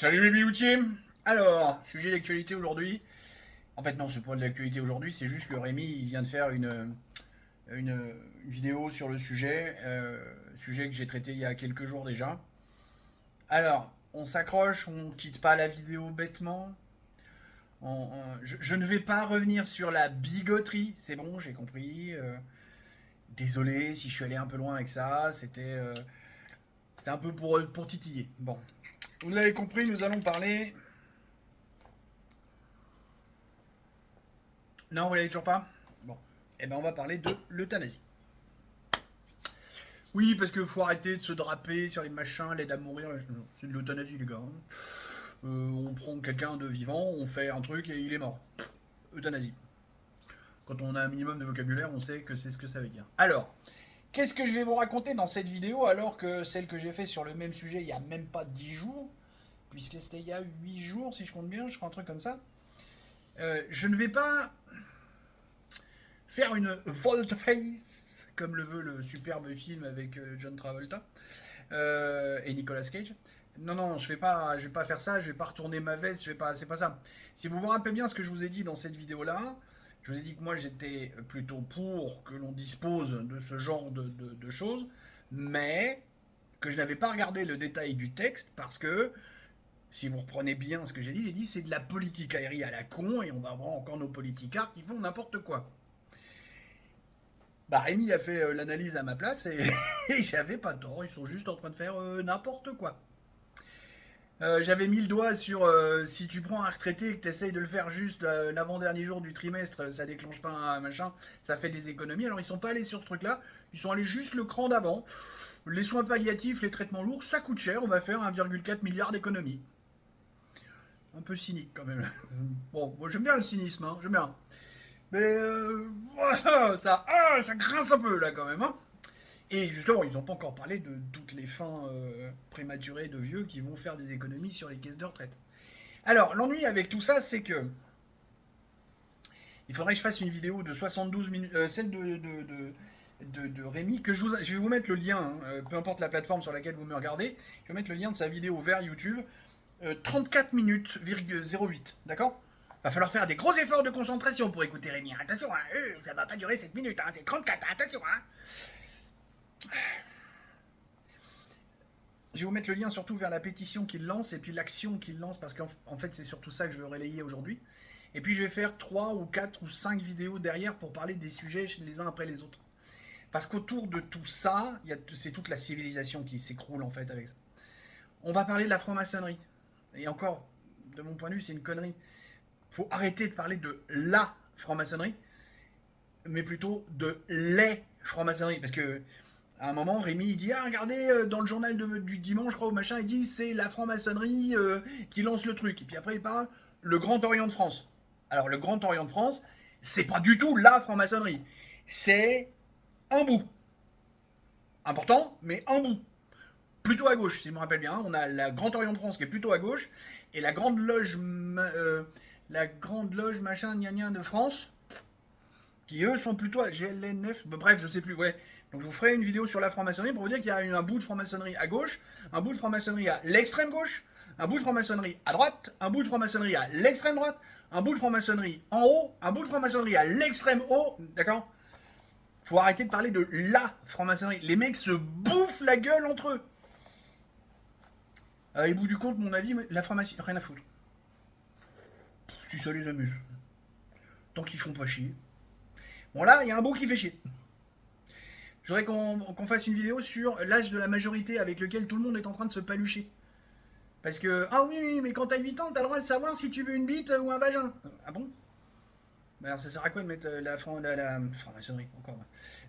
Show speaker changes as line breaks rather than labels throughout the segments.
Salut mes biloutiers. Alors, sujet d'actualité aujourd'hui. En fait non, c'est pas de l'actualité aujourd'hui, c'est juste que Rémi il vient de faire une vidéo sur le sujet que j'ai traité il y a quelques jours déjà. Alors, on s'accroche, on quitte pas la vidéo bêtement. Je ne vais pas revenir sur la bigoterie, c'est bon, j'ai compris. Désolé si je suis allé un peu loin avec ça, c'était un peu pour titiller. Bon, vous l'avez compris, nous allons parler. Non, vous l'avez toujours pas. Bon. Eh ben, on va parler de l'euthanasie. Oui, parce que faut arrêter de se draper sur les machins, l'aide à mourir. C'est de l'euthanasie, les gars. On prend quelqu'un de vivant, on fait un truc et il est mort. Euthanasie. Quand on a un minimum de vocabulaire, on sait que c'est ce que ça veut dire. Alors, qu'est-ce que je vais vous raconter dans cette vidéo alors que celle que j'ai fait sur le même sujet il n'y a même pas 10 jours, puisque c'était il y a 8 jours, si je compte bien, je crois un truc comme ça. Je ne vais pas faire une volte-face, comme le veut le superbe film avec John Travolta et Nicolas Cage. Non, non, je vais pas faire ça, je vais pas retourner ma veste, je vais pas, c'est pas ça. Si vous vous rappelez bien ce que je vous ai dit dans cette vidéo-là, je vous ai dit que moi j'étais plutôt pour que l'on dispose de ce genre de choses, mais que je n'avais pas regardé le détail du texte parce que, si vous reprenez bien ce que j'ai dit c'est de la politique aérienne à la con et on va avoir encore nos politicards qui font n'importe quoi. Bah Rémi a fait l'analyse à ma place et, et j'avais pas tort, ils sont juste en train de faire n'importe quoi. J'avais mis le doigt sur si tu prends un retraité et que tu essayes de le faire juste l'avant-dernier jour du trimestre, ça déclenche pas un machin, ça fait des économies. Alors ils sont pas allés sur ce truc-là, ils sont allés juste le cran d'avant. Les soins palliatifs, les traitements lourds, ça coûte cher, on va faire 1,4 milliard d'économies. Un peu cynique quand même. Bon, moi j'aime bien le cynisme, hein, j'aime bien. Mais voilà, ça grince un peu là quand même. Hein. Et justement, ils n'ont pas encore parlé de toutes les fins prématurées de vieux qui vont faire des économies sur les caisses de retraite. Alors, l'ennui avec tout ça, c'est que il faudrait que je fasse une vidéo de 72 minutes, celle de Rémi, que je vais vous mettre le lien, hein, peu importe la plateforme sur laquelle vous me regardez, je vais mettre le lien de sa vidéo vers YouTube, 34 minutes, 08, d'accord. Va falloir faire des gros efforts de concentration pour écouter Rémi. Attention, hein, ça va pas durer 7 minutes, hein, c'est 34, attention. Hein. Je vais vous mettre le lien surtout vers la pétition qu'il lance et puis l'action qu'il lance parce qu'en fait c'est surtout ça que je veux relayer aujourd'hui. Et puis je vais faire 3 ou 4 ou 5 vidéos derrière pour parler des sujets les uns après les autres. Parce qu'autour de tout ça, c'est toute la civilisation qui s'écroule en fait avec ça. On va parler de la franc-maçonnerie. Et encore, de mon point de vue, c'est une connerie. Faut arrêter de parler de la franc-maçonnerie, mais plutôt de les franc-maçonneries. Parce que à un moment, Rémi il dit ah regardez dans le journal du dimanche, je crois, au machin, il dit c'est la franc-maçonnerie qui lance le truc. Et puis après il parle le Grand Orient de France. Alors le Grand Orient de France, c'est pas du tout la franc-maçonnerie, c'est un bout important, mais un bout plutôt à gauche, si je me rappelle bien. On a la Grand Orient de France qui est plutôt à gauche et la grande loge machin gna gna de France qui eux sont plutôt à GLN9, bref, je sais plus, ouais. Donc je vous ferai une vidéo sur la franc-maçonnerie pour vous dire qu'il y a un bout de franc-maçonnerie à gauche, un bout de franc-maçonnerie à l'extrême gauche, un bout de franc-maçonnerie à droite, un bout de franc-maçonnerie à l'extrême droite, un bout de franc-maçonnerie en haut, un bout de franc-maçonnerie à l'extrême haut, d'accord. Faut arrêter de parler de la franc-maçonnerie. Les mecs se bouffent la gueule entre eux. Et au bout du compte, mon avis, la franc-maçonnerie, rien à foutre. Si ça les amuse. Tant qu'ils font pas chier. Bon là, il y a un bout qui fait chier. Je voudrais qu'on fasse une vidéo sur l'âge de la majorité avec lequel tout le monde est en train de se palucher. Parce que, ah oui, oui, mais quand t'as 8 ans, t'as le droit de savoir si tu veux une bite ou un vagin. Ah bon. Bah alors ça sert à quoi de mettre la franc-maçonnerie, encore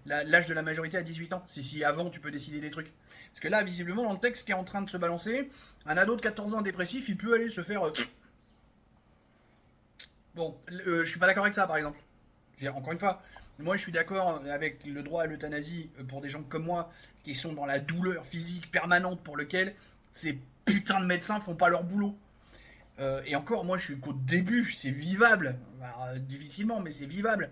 l'âge de la majorité à 18 ans si avant tu peux décider des trucs. Parce que là, visiblement, dans le texte qui est en train de se balancer, un ado de 14 ans dépressif, il peut aller se faire... Bon, je suis pas d'accord avec ça, par exemple. Encore une fois, moi je suis d'accord avec le droit à l'euthanasie pour des gens comme moi qui sont dans la douleur physique permanente pour lequel ces putains de médecins font pas leur boulot. Et encore, moi je suis qu'au début, c'est vivable. Alors, difficilement, mais c'est vivable.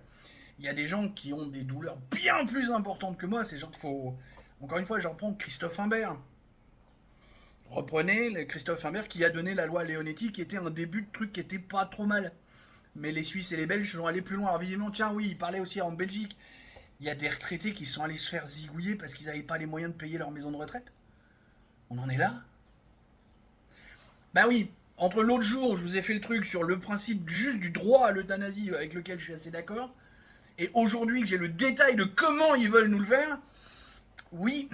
Il y a des gens qui ont des douleurs bien plus importantes que moi. Ces gens, faut. Encore une fois, j'en prends Christophe Imbert. Reprenez Christophe Imbert qui a donné la loi Leonetti, qui était un début de truc qui était pas trop mal. Mais les Suisses et les Belges sont allés plus loin. Alors visiblement, tiens, oui, il parlait aussi en Belgique. Il y a des retraités qui sont allés se faire zigouiller parce qu'ils n'avaient pas les moyens de payer leur maison de retraite. On en est là. Bah oui, entre l'autre jour, je vous ai fait le truc sur le principe juste du droit à l'euthanasie avec lequel je suis assez d'accord, et aujourd'hui que j'ai le détail de comment ils veulent nous le faire, oui,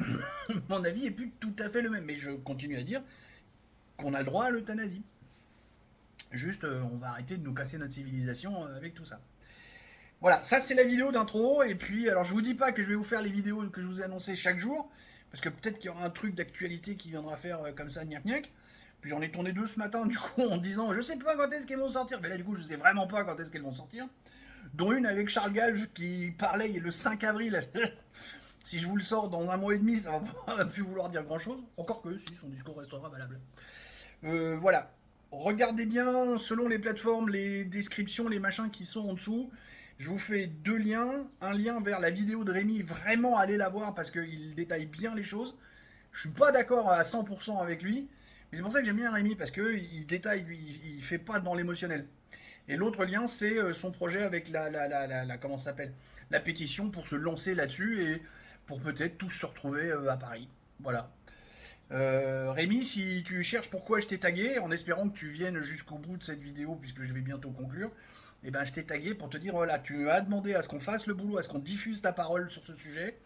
mon avis est plus tout à fait le même. Mais je continue à dire qu'on a le droit à l'euthanasie. Juste, on va arrêter de nous casser notre civilisation avec tout ça. Voilà, ça c'est la vidéo d'intro. Et puis, alors je vous dis pas que je vais vous faire les vidéos que je vous ai annoncées chaque jour, parce que peut-être qu'il y aura un truc d'actualité qui viendra faire comme ça, gnac gnac. Puis j'en ai tourné deux ce matin, du coup, en disant je sais pas quand est-ce qu'elles vont sortir. Mais là, du coup, je sais vraiment pas quand est-ce qu'elles vont sortir. Dont une avec Charles Gage qui parlait le 5 avril. Si je vous le sors dans un mois et demi, ça va pas plus vouloir dire grand chose. Encore que, si, son discours restera valable. Voilà. Regardez bien, selon les plateformes, les descriptions, les machins qui sont en dessous. Je vous fais deux liens. Un lien vers la vidéo de Rémi, vraiment allez la voir parce qu'il détaille bien les choses. Je suis pas d'accord à 100% avec lui, mais c'est pour ça que j'aime bien Rémi, parce qu'il détaille, il fait pas dans l'émotionnel. Et l'autre lien, c'est son projet avec comment ça s'appelle, la pétition pour se lancer là-dessus et pour peut-être tous se retrouver à Paris. Voilà. Rémi, si tu cherches pourquoi je t'ai tagué, en espérant que tu viennes jusqu'au bout de cette vidéo, puisque je vais bientôt conclure, eh ben, je t'ai tagué pour te dire, voilà, tu as demandé à ce qu'on fasse le boulot, à ce qu'on diffuse ta parole sur ce sujet.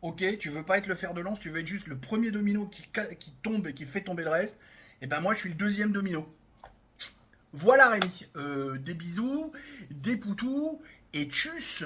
Ok, tu veux pas être le fer de lance, tu veux être juste le premier domino qui tombe et qui fait tomber le reste. Et ben moi, je suis le deuxième domino. Voilà Rémi, des bisous, des poutous, et tchuss.